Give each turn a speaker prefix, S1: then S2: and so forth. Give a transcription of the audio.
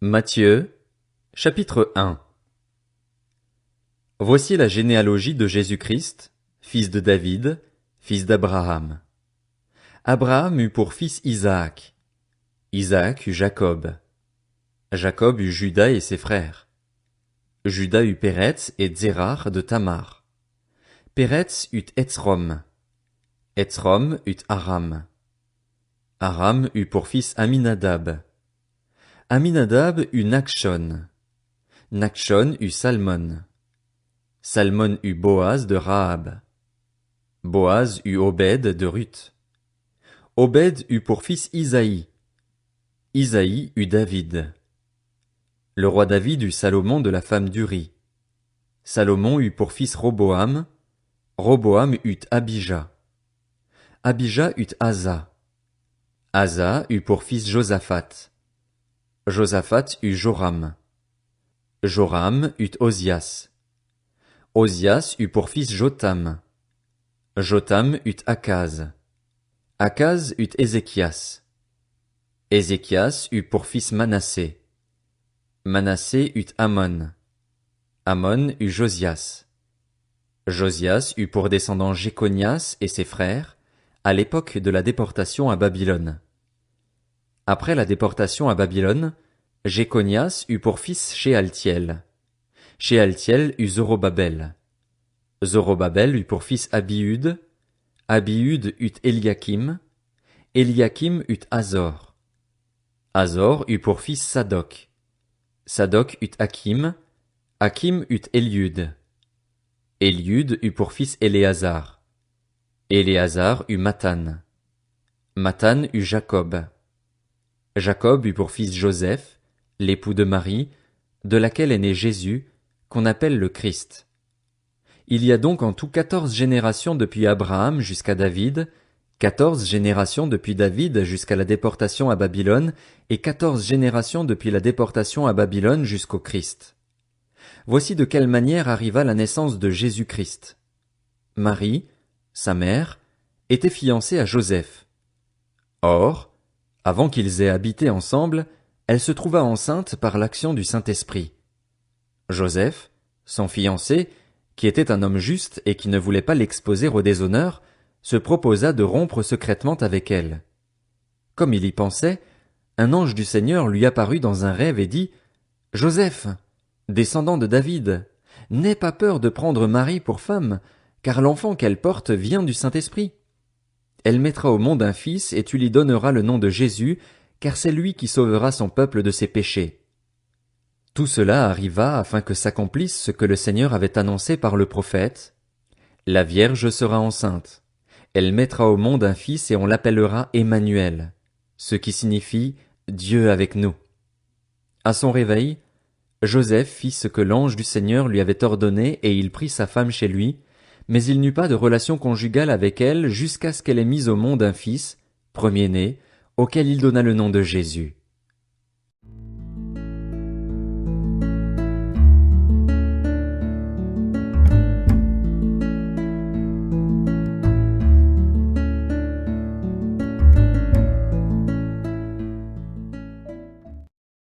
S1: Matthieu, chapitre 1. Voici la généalogie de Jésus-Christ, fils de David, fils d'Abraham. Abraham eut pour fils Isaac. Isaac eut Jacob. Jacob eut Juda et ses frères. Juda eut Péretz et Zérar de Tamar. Péretz eut Hétzrom. Hétzrom eut Aram. Aram eut pour fils Aminadab. Aminadab eut Nachshon. Nachshon eut Salmon. Salmon eut Boaz de Rahab. Boaz eut Obed de Ruth. Obed eut pour fils Isaïe. Isaïe eut David. Le roi David eut Salomon de la femme d'Uri. Salomon eut pour fils Roboam. Roboam eut Abijah. Abijah eut Asa. Asa eut pour fils Josaphat. Josaphat eut Joram. Joram eut Ozias. Ozias eut pour fils Jotham. Jotham eut Akaz. Akaz eut Ézéchias. Ézéchias eut pour fils Manassé. Manassé eut Amon. Amon eut Josias. Josias eut pour descendant Jéconias et ses frères, à l'époque de la déportation à Babylone. Après la déportation à Babylone, Jéconias eut pour fils Shealtiel. Shealtiel eut Zorobabel. Zorobabel eut pour fils Abiud. Abiud eut Eliakim. Eliakim eut Azor. Azor eut pour fils Sadoc. Sadoc eut Hakim. Hakim eut Eliud. Eliud eut pour fils Éléazar. Éléazar eut Mathan. Mathan eut Jacob. Jacob eut pour fils Joseph, l'époux de Marie, de laquelle est né Jésus, qu'on appelle le Christ. Il y a donc en tout 14 générations depuis Abraham jusqu'à David, 14 générations depuis David jusqu'à la déportation à Babylone, et 14 générations depuis la déportation à Babylone jusqu'au Christ. Voici de quelle manière arriva la naissance de Jésus-Christ. Marie, sa mère, était fiancée à Joseph. Or, avant qu'ils aient habité ensemble, elle se trouva enceinte par l'action du Saint-Esprit. Joseph, son fiancé, qui était un homme juste et qui ne voulait pas l'exposer au déshonneur, se proposa de rompre secrètement avec elle. Comme il y pensait, un ange du Seigneur lui apparut dans un rêve et dit: « Joseph, descendant de David, n'aie pas peur de prendre Marie pour femme, car l'enfant qu'elle porte vient du Saint-Esprit. Elle mettra au monde un fils et tu lui donneras le nom de Jésus, car c'est lui qui sauvera son peuple de ses péchés. » Tout cela arriva afin que s'accomplisse ce que le Seigneur avait annoncé par le prophète. La Vierge sera enceinte. Elle mettra au monde un fils et on l'appellera Emmanuel, ce qui signifie Dieu avec nous. À son réveil, Joseph fit ce que l'ange du Seigneur lui avait ordonné et il prit sa femme chez lui, mais il n'eut pas de relation conjugale avec elle jusqu'à ce qu'elle ait mis au monde un fils, premier-né, auquel il donna le nom de Jésus.